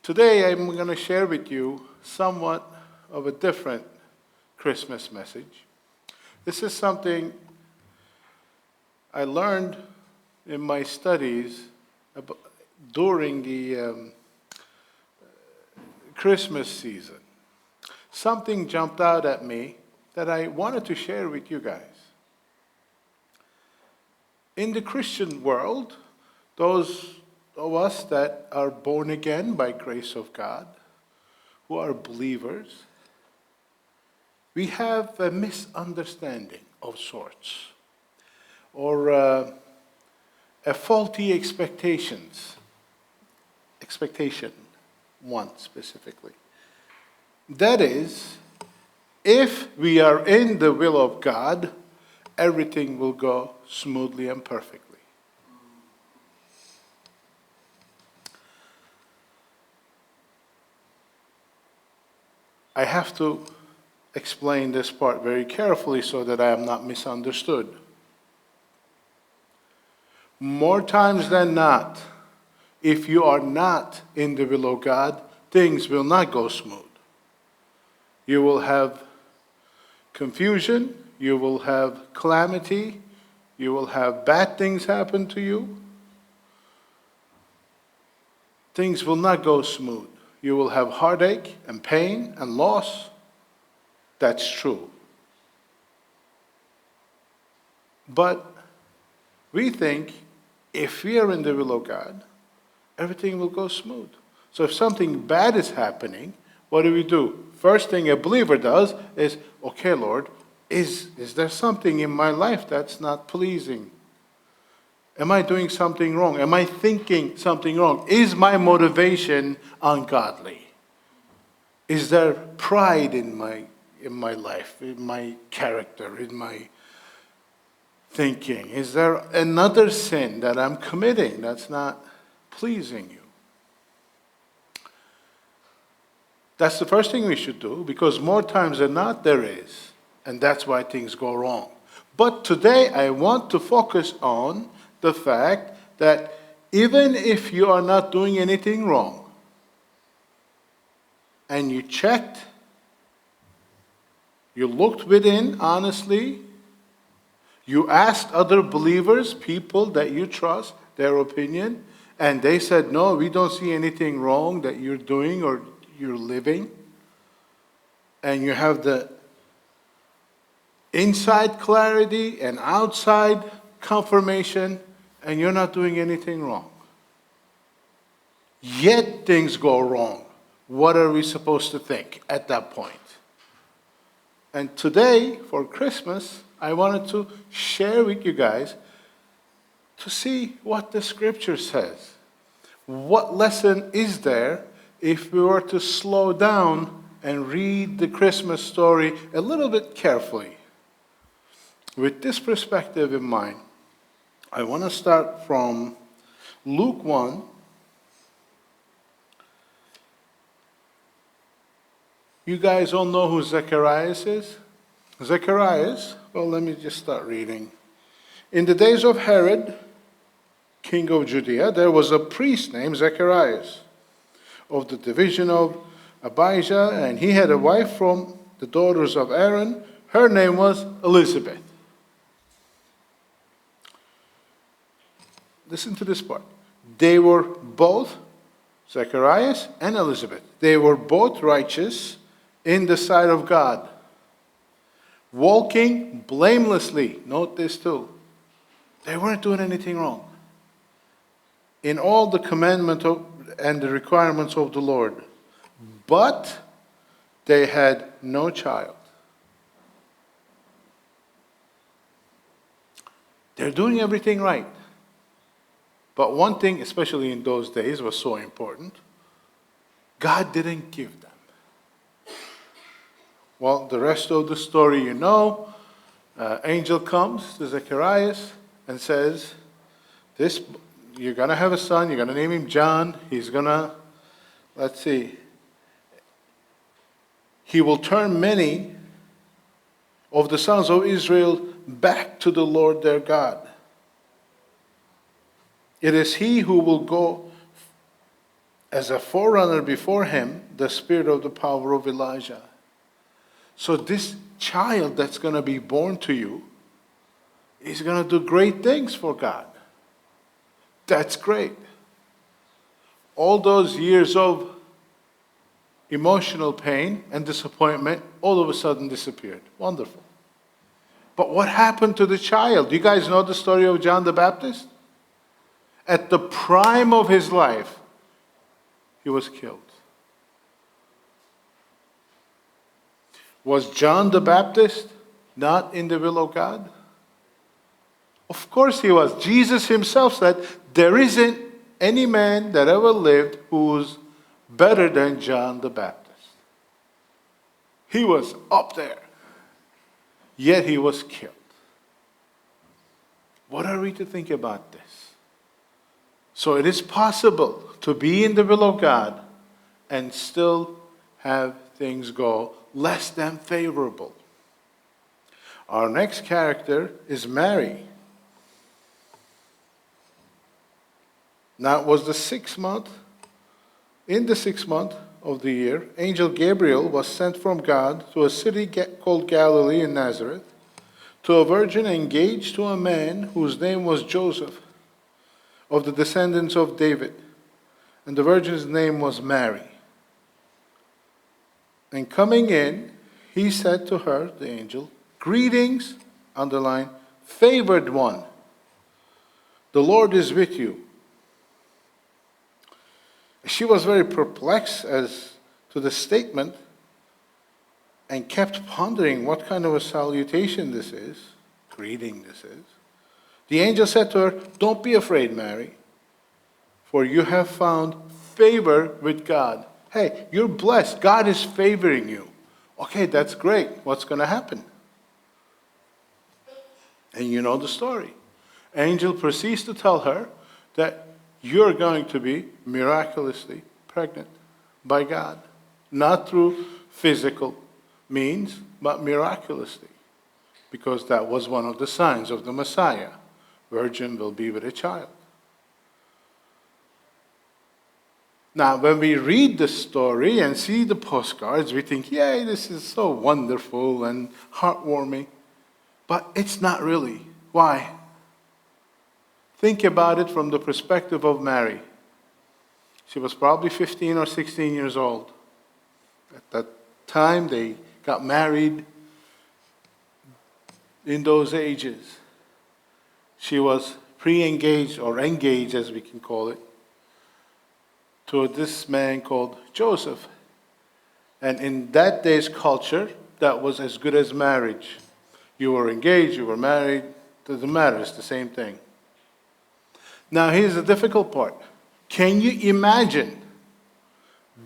Today I'm going to share with you somewhat of a different Christmas message. This is something I learned in my studies during the Christmas season. Something jumped out at me that I wanted to share with you guys. In the Christian world, those of us that are born again by grace of God, who are believers, we have a misunderstanding of sorts, or a faulty expectation, one specifically. That is, if we are in the will of God, everything will go smoothly and perfectly. I have to explain this part very carefully so that I am not misunderstood. More times than not, if you are not in the will of God, things will not go smooth. You will have confusion, you will have calamity, you will have bad things happen to you. Things will not go smooth. You will have heartache and pain and loss. That's true. But we think if we are in the will of God, everything will go smooth. So if something bad is happening, what do? First thing a believer does is, okay, Lord, is there something in my life that's not pleasing? Am I doing something wrong? Am I thinking something wrong? Is my motivation ungodly? Is there pride in my life, in my character, in my thinking? Is there another sin that I'm committing that's not pleasing you? That's the first thing we should do, because more times than not there is, and that's why things go wrong. But today I want to focus on the fact that even if you are not doing anything wrong, and you checked, you looked within honestly, you asked other believers, people that you trust, their opinion, and they said, no, we don't see anything wrong that you're doing or you're living, and you have the inside clarity and outside confirmation, and you're not doing anything wrong. Yet things go wrong. What are we supposed to think at that point? And today, for Christmas, I wanted to share with you guys to see what the scripture says. What lesson is there if we were to slow down and read the Christmas story a little bit carefully? With this perspective in mind, I want to start from Luke 1. You guys all know who Zacharias is? Zacharias, well, let me just start reading. In the days of Herod, king of Judea, there was a priest named Zacharias of the division of Abijah, and he had a wife from the daughters of Aaron. Her name was Elizabeth. Listen to this part. They were both, Zacharias and Elizabeth, they were both righteous in the sight of God, walking blamelessly. Note this too. They weren't doing anything wrong in all the commandment and the requirements of the Lord. But they had no child. They're doing everything right. But one thing, especially in those days, was so important. God didn't give them. Well, the rest of the story you know. Angel comes to Zacharias and says, you're going to have a son, you're going to name him John. He's going to, he will turn many of the sons of Israel back to the Lord their God. It is he who will go as a forerunner before him, the spirit of the power of Elijah. So this child that's going to be born to you is going to do great things for God. That's great. All those years of emotional pain and disappointment all of a sudden disappeared. Wonderful. But what happened to the child? Do you guys know the story of John the Baptist? At the prime of his life, he was killed. Was John the Baptist not in the will of God? Of course he was. Jesus himself said, there isn't any man that ever lived who's better than John the Baptist. He was up there, yet he was killed. What are we to think about this? So it is possible to be in the will of God and still have things go less than favorable. Our next character is Mary. Now it was the 6th month. In the 6th month of the year, angel Gabriel was sent from God to a city called Galilee in Nazareth, to a virgin engaged to a man whose name was Joseph, of the descendants of David. And the virgin's name was Mary. And coming in, he said to her, the angel, greetings, underline, favored one. The Lord is with you. She was very perplexed as to the statement and kept pondering what kind of a salutation this is, greeting this is. The angel said to her, don't be afraid, Mary, for you have found favor with God. Hey, you're blessed. God is favoring you. Okay, that's great. What's going to happen? And you know the story. Angel proceeds to tell her that you're going to be miraculously pregnant by God. Not through physical means, but miraculously. Because that was one of the signs of the Messiah. Virgin will be with a child. Now, when we read the story and see the postcards, we think, yay, this is so wonderful and heartwarming. But it's not really. Why? Think about it from the perspective of Mary. She was probably 15 or 16 years old. At that time, they got married in those ages. She was pre-engaged, or engaged as we can call it, to this man called Joseph. And in that day's culture, that was as good as marriage. You were engaged, you were married, doesn't matter, it's the same thing. Now here's the difficult part. Can you imagine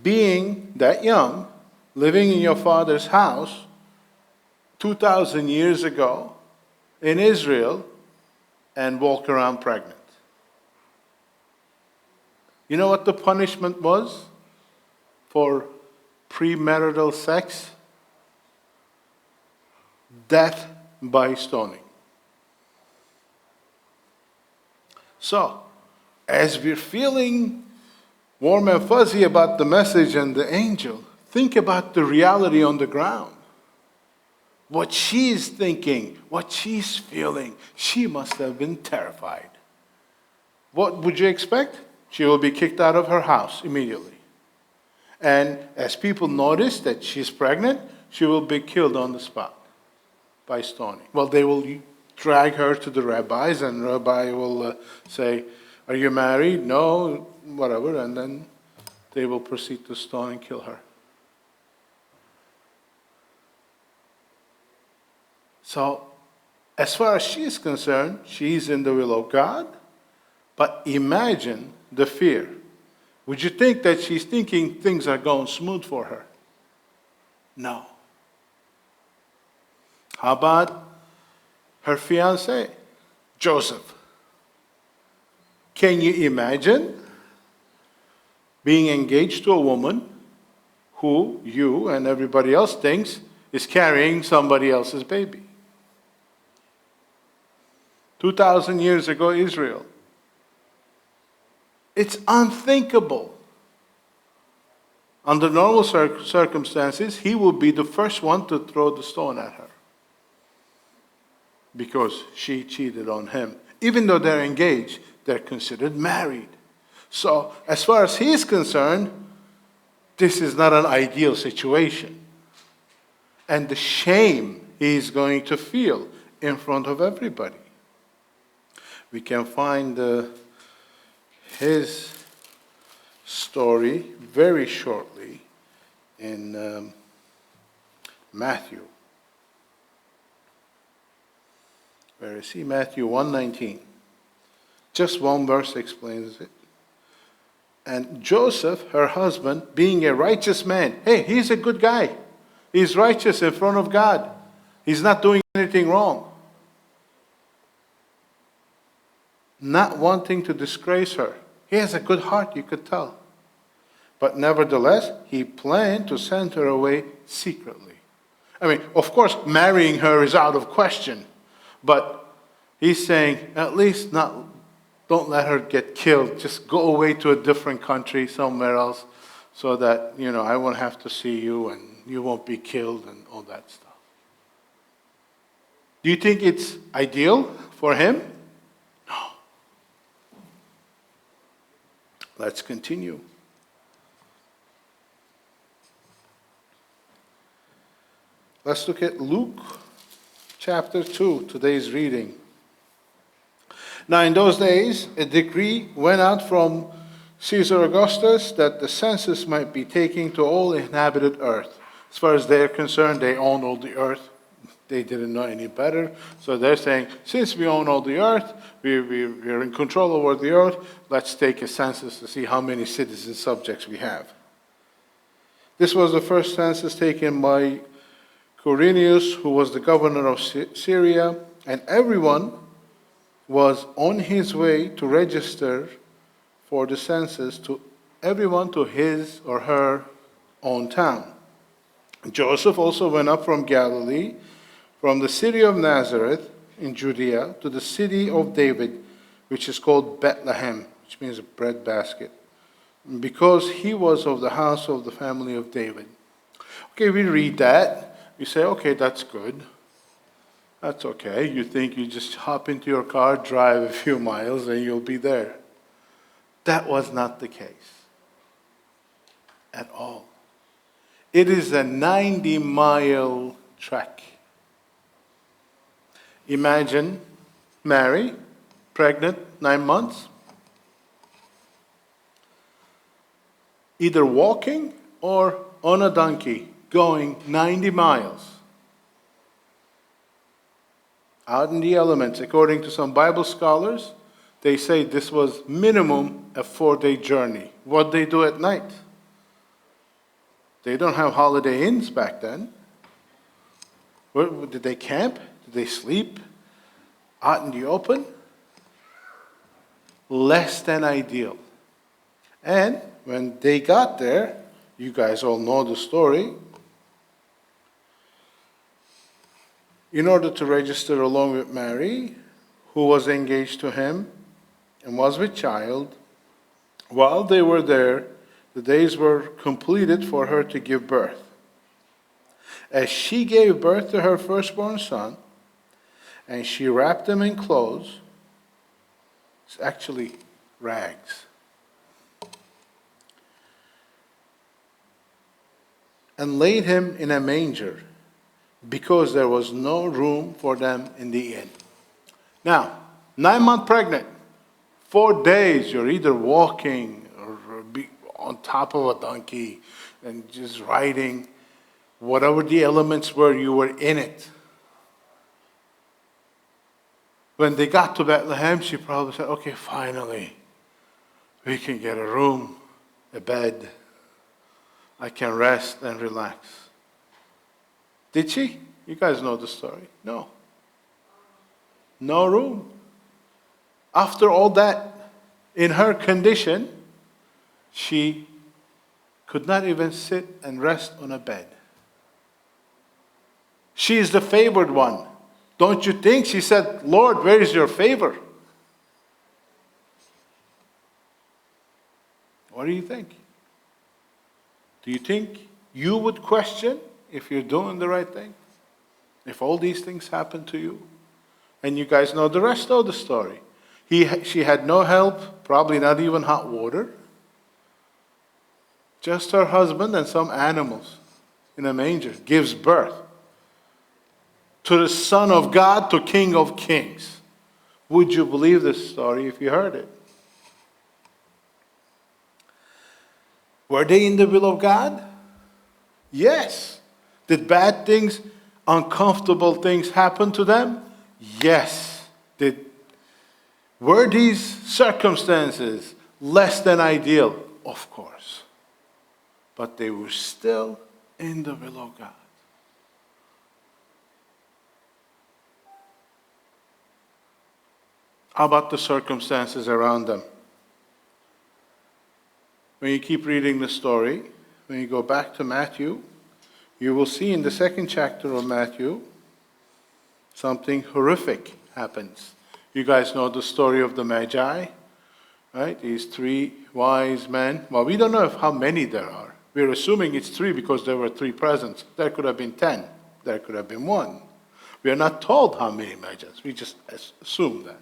being that young, living in your father's house 2,000 years ago in Israel and walk around pregnant? You know what the punishment was for premarital sex? Death by stoning. So, as we're feeling warm and fuzzy about the message and the angel, think about the reality on the ground. What she's thinking, what she's feeling. She must have been terrified. What would you expect? She will be kicked out of her house immediately. And as people notice that she's pregnant, she will be killed on the spot by stoning. Well, they will drag her to the rabbis, and the rabbi will say, are you married? No, whatever. And then they will proceed to stone and kill her. So, as far as she is concerned, she's in the will of God. But imagine the fear. Would you think that she's thinking things are going smooth for her? No. How about her fiancé, Joseph? Can you imagine being engaged to a woman who you and everybody else thinks is carrying somebody else's baby? 2,000 years ago, Israel. It's unthinkable. Under normal circumstances, he would be the first one to throw the stone at her because she cheated on him. Even though they're engaged, they're considered married. So, as far as he is concerned, this is not an ideal situation. And the shame he is going to feel in front of everybody. We can find his story very shortly in Matthew. Where is he? Matthew 1:19. Just one verse explains it. And Joseph, her husband, being a righteous man. Hey, he's a good guy. He's righteous in front of God. He's not doing anything wrong. Not wanting to disgrace her. He has a good heart, you could tell. But nevertheless, he planned to send her away secretly. I mean, of course, marrying her is out of question. But he's saying, at least don't let her get killed. Just go away to a different country, somewhere else, so that, I won't have to see you and you won't be killed and all that stuff. Do you think it's ideal for him? No. Let's continue. Let's look at Luke chapter 2, today's reading. Now in those days, a decree went out from Caesar Augustus that the census might be taken to all inhabited earth. As far as they're concerned, they own all the earth. They didn't know any better. So they're saying, since we own all the earth, we're in control over the earth, let's take a census to see how many citizen subjects we have. This was the first census taken by Quirinius, who was the governor of Syria, and everyone was on his way to register for the census, to everyone to his or her own town. Joseph also went up from Galilee, from the city of Nazareth in Judea, to the city of David, which is called Bethlehem, which means a bread basket, because he was of the house of the family of David. Okay, we read that. We say, okay, that's good. That's okay. You think you just hop into your car, drive a few miles, and you'll be there. That was not the case at all. It is a 90-mile trek. Imagine Mary, pregnant, 9 months, either walking or on a donkey, going 90 miles. Out in the elements, according to some Bible scholars, they say this was minimum a 4-day journey. What they do at night? They don't have holiday inns back then. Did they camp? Did they sleep out in the open? Less than ideal. And when they got there, you guys all know the story. In order to register along with Mary, who was engaged to him and was with child, while they were there, the days were completed for her to give birth. As she gave birth to her firstborn son, and she wrapped him in clothes, it's actually rags, and laid him in a manger, because there was no room for them in the inn. Now, 9 months pregnant, 4 days, you're either walking or be on top of a donkey and just riding. Whatever the elements were, you were in it. When they got to Bethlehem, she probably said, okay, finally, we can get a room, a bed. I can rest and relax. Did she? You guys know the story. No. No room. After all that, in her condition, she could not even sit and rest on a bed. She is the favored one. Don't you think? She said, Lord, where is your favor? What do you think? Do you think you would question if you're doing the right thing? If all these things happen to you? And you guys know the rest of the story. She had no help, probably not even hot water. Just her husband and some animals in a manger gives birth to the Son of God, to King of Kings. Would you believe this story if you heard it? Were they in the will of God? Yes. Did bad things, uncomfortable things happen to them? Yes. Were these circumstances less than ideal? Of course. But they were still in the will of God. How about the circumstances around them? When you keep reading the story, when you go back to Matthew, you will see in the 2nd chapter of Matthew, something horrific happens. You guys know the story of the Magi, right? These 3 wise men. Well, we don't know how many there are. We're assuming it's 3 because there were 3 presents. There could have been 10. There could have been 1. We are not told how many Magi. We just assume that.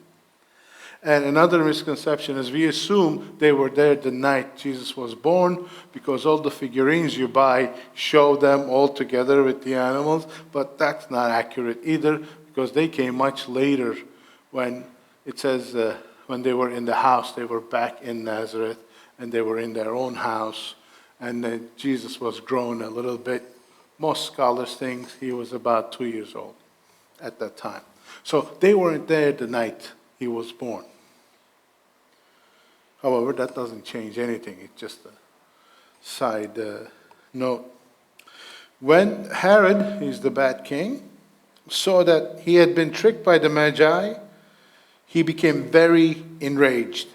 And another misconception is we assume they were there the night Jesus was born because all the figurines you buy show them all together with the animals. But that's not accurate either because they came much later when it says when they were in the house, they were back in Nazareth and they were in their own house. And then Jesus was grown a little bit. Most scholars think he was about 2 years old at that time. So they weren't there the night he was born. However, that doesn't change anything. It's just a side note. When Herod, he's the bad king, saw that he had been tricked by the Magi, he became very enraged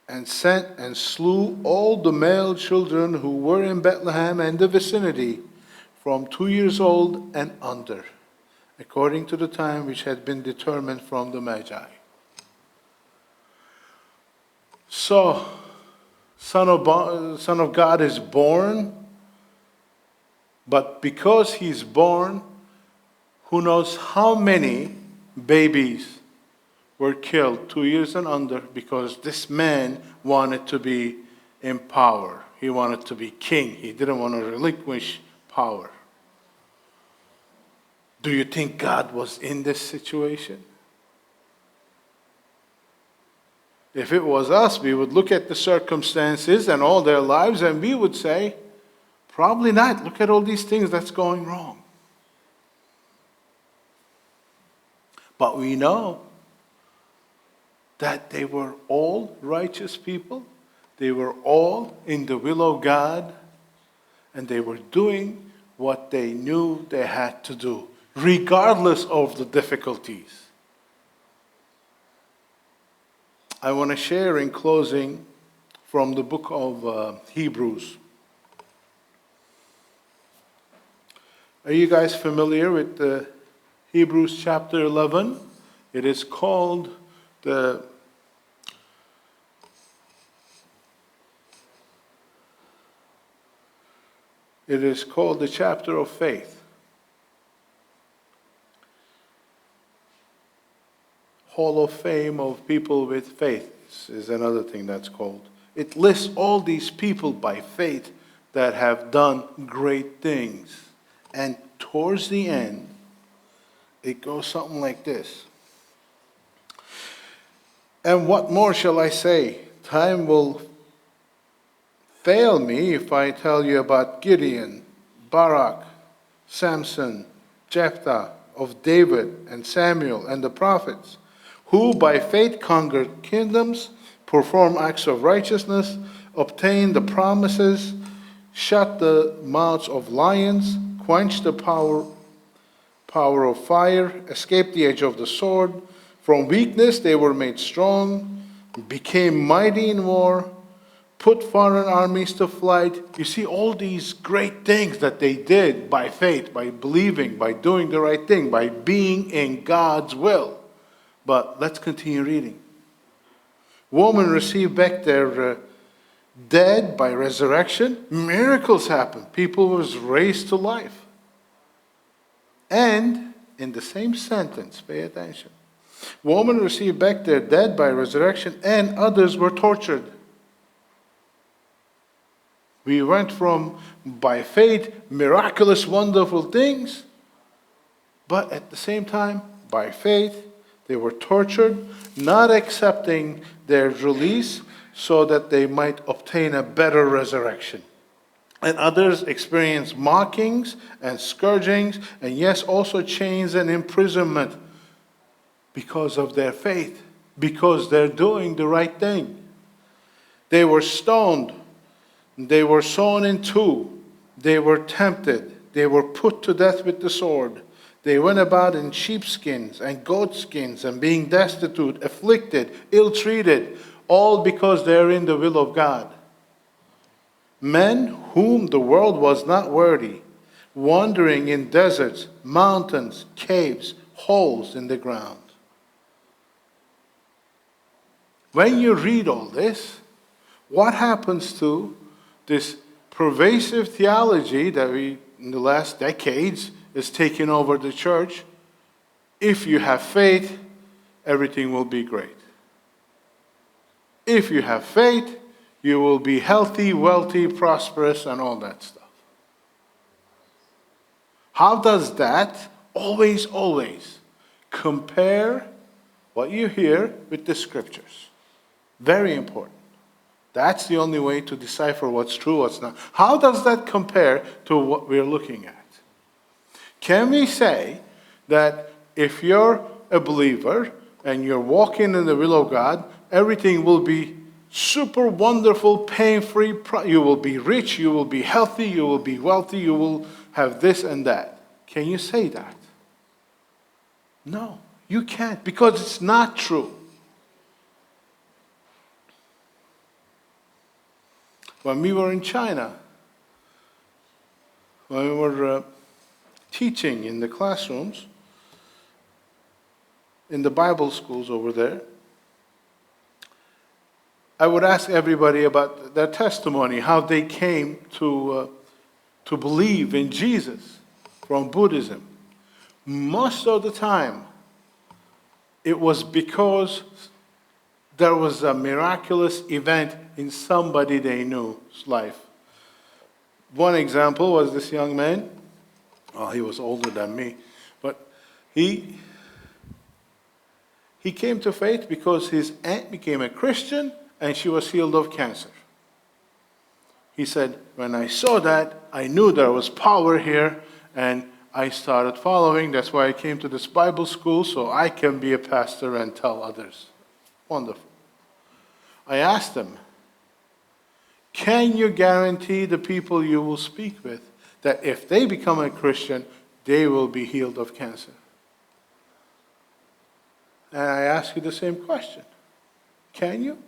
and sent and slew all the male children who were in Bethlehem and the vicinity from 2 years old and under, according to the time which had been determined from the Magi. So, Son of God is born, but because he's born, who knows how many babies were killed 2 years and under because this man wanted to be in power. He wanted to be king. He didn't want to relinquish power. Do you think God was in this situation? If it was us, we would look at the circumstances and all their lives and we would say, probably not. Look at all these things that's going wrong. But we know that they were all righteous people. They were all in the will of God. And they were doing what they knew they had to do, regardless of the difficulties. I want to share in closing from the book of Hebrews. Are you guys familiar with Hebrews chapter 11? It is called the chapter of faith. Hall of Fame of people with faith is another thing that's called. It lists all these people by faith that have done great things. And towards the end, it goes something like this. And what more shall I say? Time will fail me if I tell you about Gideon, Barak, Samson, Jephthah, of David and Samuel and the prophets, who by faith conquered kingdoms, performed acts of righteousness, obtained the promises, shut the mouths of lions, quenched the power of fire, escaped the edge of the sword. From weakness they were made strong, became mighty in war, put foreign armies to flight. You see all these great things that they did by faith, by believing, by doing the right thing, by being in God's will. But let's continue reading. Women received back their dead by resurrection, miracles happen. People was raised to life. And in the same sentence, pay attention, women received back their dead by resurrection, and others were tortured. We went from, by faith, miraculous, wonderful things, but at the same time, by faith, they were tortured, not accepting their release so that they might obtain a better resurrection. And others experienced mockings and scourgings, and yes, also chains and imprisonment because of their faith, because they're doing the right thing. They were stoned. They were sawn in two. They were tempted. They were put to death with the sword. They went about in sheepskins and goatskins and being destitute, afflicted, ill-treated, all because they're in the will of God. Men whom the world was not worthy, wandering in deserts, mountains, caves, holes in the ground. When you read all this, what happens to this pervasive theology that we, in the last decades, is taking over the church? If you have faith, everything will be great. If you have faith, you will be healthy, wealthy, prosperous, and all that stuff. How does that always compare what you hear with the scriptures? Very important. That's the only way to decipher what's true, what's not. How does that compare to what we're looking at? Can we say that if you're a believer and you're walking in the will of God, everything will be super wonderful, pain-free, you will be rich, you will be healthy, you will be wealthy, you will have this and that? Can you say that? No, you can't, because it's not true. When we were in China, when we were teaching in the classrooms, in the Bible schools over there, I would ask everybody about their testimony, how they came to believe in Jesus from Buddhism. Most of the time, it was because there was a miraculous event in somebody they knew's life. One example was this young man. Oh, he was older than me, but he came to faith because his aunt became a Christian and she was healed of cancer. He said, when I saw that, I knew there was power here, and I started following. That's why I came to this Bible school, so I can be a pastor and tell others. Wonderful. I asked him, can you guarantee the people you will speak with that if they become a Christian, they will be healed of cancer? And I ask you the same question. Can you?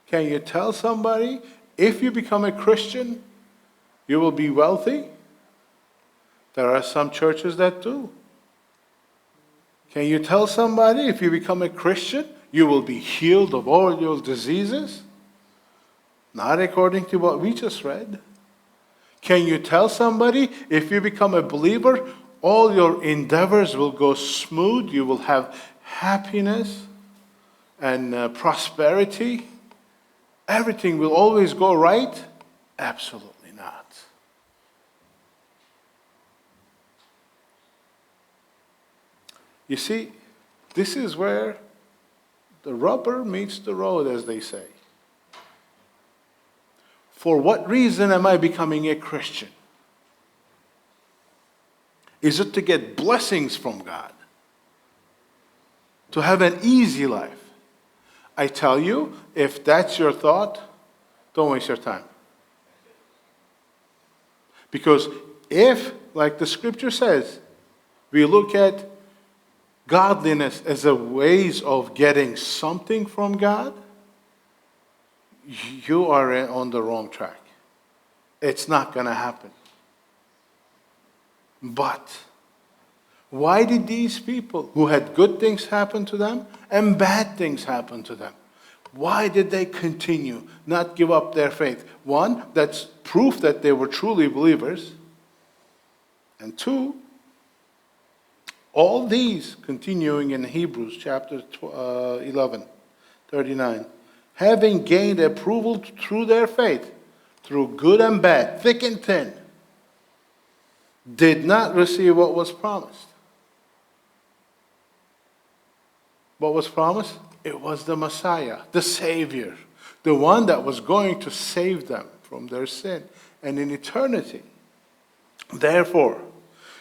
Can you tell somebody, if you become a Christian, you will be wealthy? There are some churches that do. Can you tell somebody, if you become a Christian, you will be healed of all your diseases? Not according to what we just read. Can you tell somebody, if you become a believer, all your endeavors will go smooth, you will have happiness and prosperity? Everything will always go right? Absolutely not. You see, this is where the rubber meets the road, as they say. For what reason am I becoming a Christian? Is it to get blessings from God? To have an easy life? I tell you, if that's your thought, don't waste your time. Because if, like the scripture says, we look at godliness as a ways of getting something from God, you are on the wrong track. It's not going to happen. But why did these people who had good things happen to them and bad things happen to them? Why did they continue, not give up their faith? One, that's proof that they were truly believers. And two, all these, continuing in Hebrews chapter 11, 39, having gained approval through their faith, through good and bad, thick and thin, did not receive what was promised. What was promised? It was the Messiah, the Savior, the one that was going to save them from their sin and in eternity. Therefore,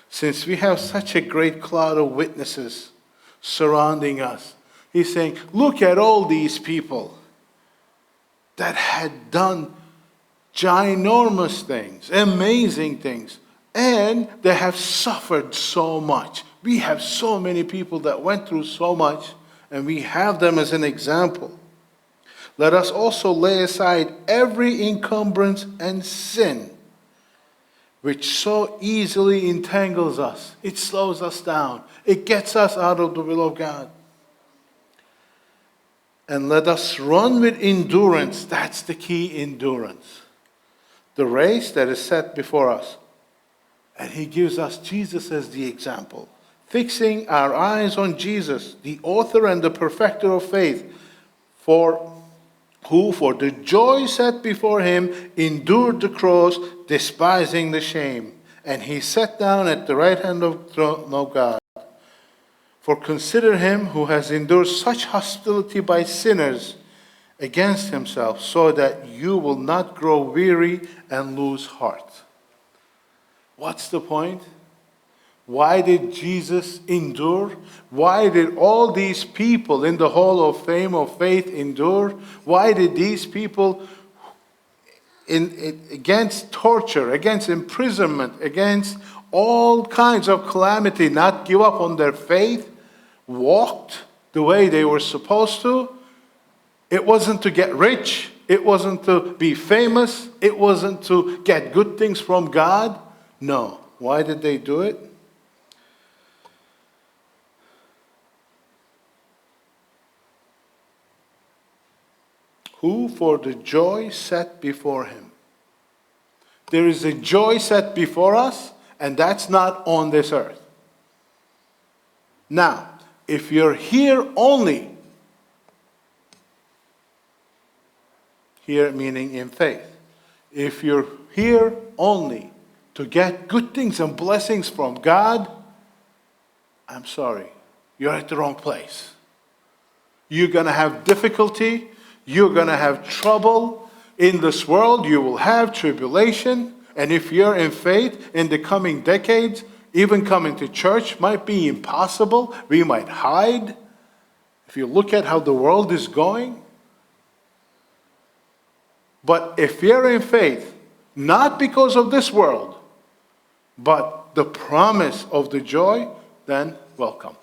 since we have such a great cloud of witnesses surrounding us, he's saying, look at all these people that had done ginormous things, amazing things, and they have suffered so much. We have so many people that went through so much, and we have them as an example. Let us also lay aside every encumbrance and sin which so easily entangles us. It slows us down. It gets us out of the will of God. And let us run with endurance. That's the key, endurance. The race that is set before us. And he gives us Jesus as the example. Fixing our eyes on Jesus, the author and the perfecter of faith, who for the joy set before him endured the cross, despising the shame. And he sat down at the right hand of the throne of God. For consider him who has endured such hostility by sinners against himself, so that you will not grow weary and lose heart. What's the point? Why did Jesus endure? Why did all these people in the Hall of Fame of Faith endure? Why did these people, against torture, against imprisonment, against all kinds of calamity, not give up on their faith, walked the way they were supposed to? It wasn't to get rich. It wasn't to be famous. It wasn't to get good things from God. No. Why did they do it? Who for the joy set before him. There is a joy set before us, and that's not on this earth. Now, if you're here only, here meaning in faith, if you're here only to get good things and blessings from God, I'm sorry, you're at the wrong place. You're going to have difficulty. You're going to have trouble in this world. You will have tribulation. And if you're in faith, in the coming decades, even coming to church might be impossible. We might hide. If you look at how the world is going. But if you're in faith, not because of this world, but the promise of the joy, then welcome.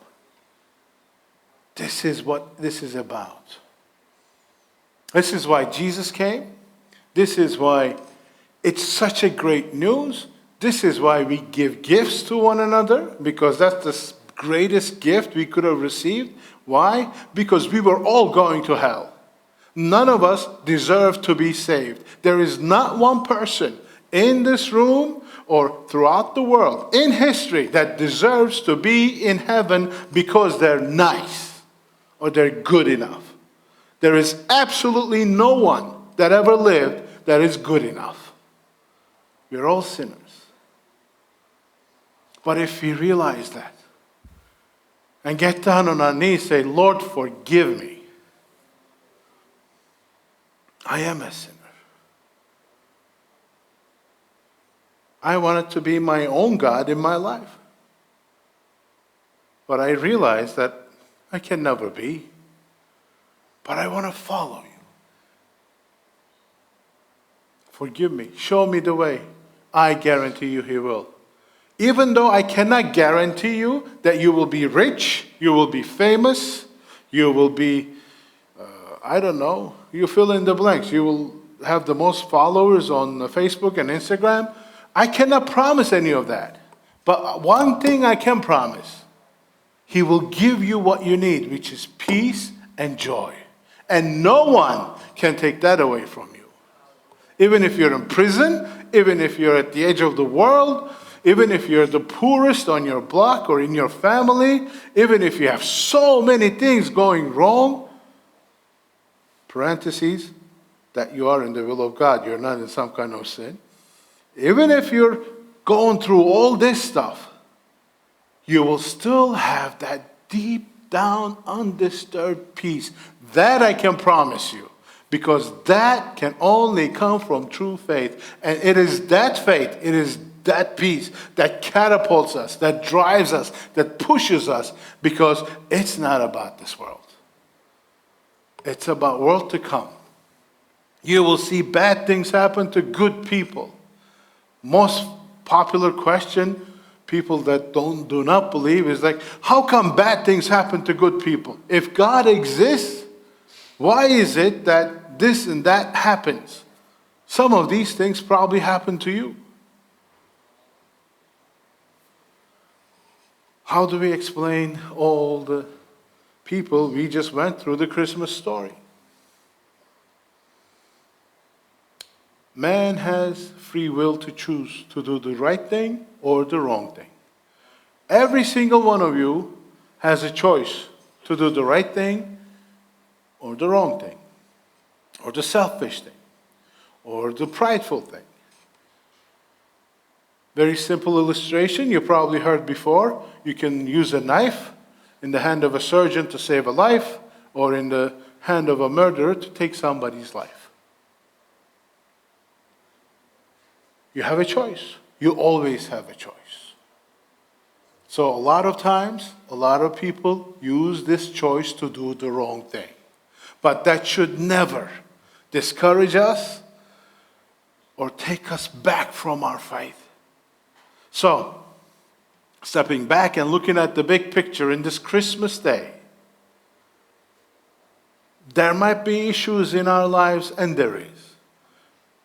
This is what this is about. This is why Jesus came. This is why it's such a great news. This is why we give gifts to one another, because that's the greatest gift we could have received. Why? Because we were all going to hell. None of us deserve to be saved. There is not one person in this room or throughout the world in history that deserves to be in heaven because they're nice or they're good enough. There is absolutely no one that ever lived that is good enough. We're all sinners. But if we realize that and get down on our knees, say, Lord, forgive me. I am a sinner. I wanted to be my own God in my life. But I realize that I can never be. But I want to follow you. Forgive me. Show me the way. I guarantee you he will. Even though I cannot guarantee you that you will be rich, you will be famous, you will be, I don't know, you fill in the blanks. You will have the most followers on Facebook and Instagram. I cannot promise any of that. But one thing I can promise. He will give you what you need, which is peace and joy. And no one can take that away from you. Even if you're in prison, even if you're at the edge of the world, even if you're the poorest on your block or in your family, even if you have so many things going wrong, parentheses, that you are in the will of God, you're not in some kind of sin. Even if you're going through all this stuff, you will still have that deep down undisturbed peace. That I can promise you. Because that can only come from true faith. And it is that faith, it is that peace that catapults us, that drives us, that pushes us. Because it's not about this world. It's about world to come. You will see bad things happen to good people. Most popular question people that do not believe is like, how come bad things happen to good people? If God exists, why is it that this and that happens? Some of these things probably happen to you. How do we explain all the people we just went through the Christmas story? Man has free will to choose to do the right thing or the wrong thing. Every single one of you has a choice to do the right thing or the wrong thing, or the selfish thing, or the prideful thing. Very simple illustration you probably heard before. You can use a knife in the hand of a surgeon to save a life, or in the hand of a murderer to take somebody's life. You have a choice. You always have a choice. So a lot of times, a lot of people use this choice to do the wrong thing. But that should never discourage us or take us back from our faith. So, stepping back and looking at the big picture in this Christmas day, there might be issues in our lives, and there is.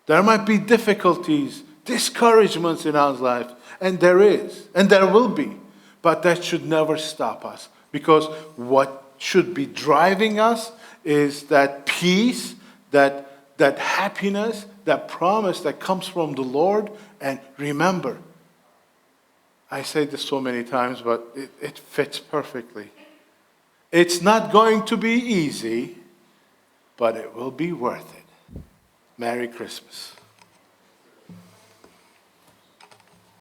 There might be difficulties, discouragements in our life, and there is, and there will be. But that should never stop us, because what should be driving us is that peace, that happiness, that promise that comes from the Lord. And remember, I say this so many times, but it fits perfectly. It's not going to be easy, but it will be worth it. Merry Christmas.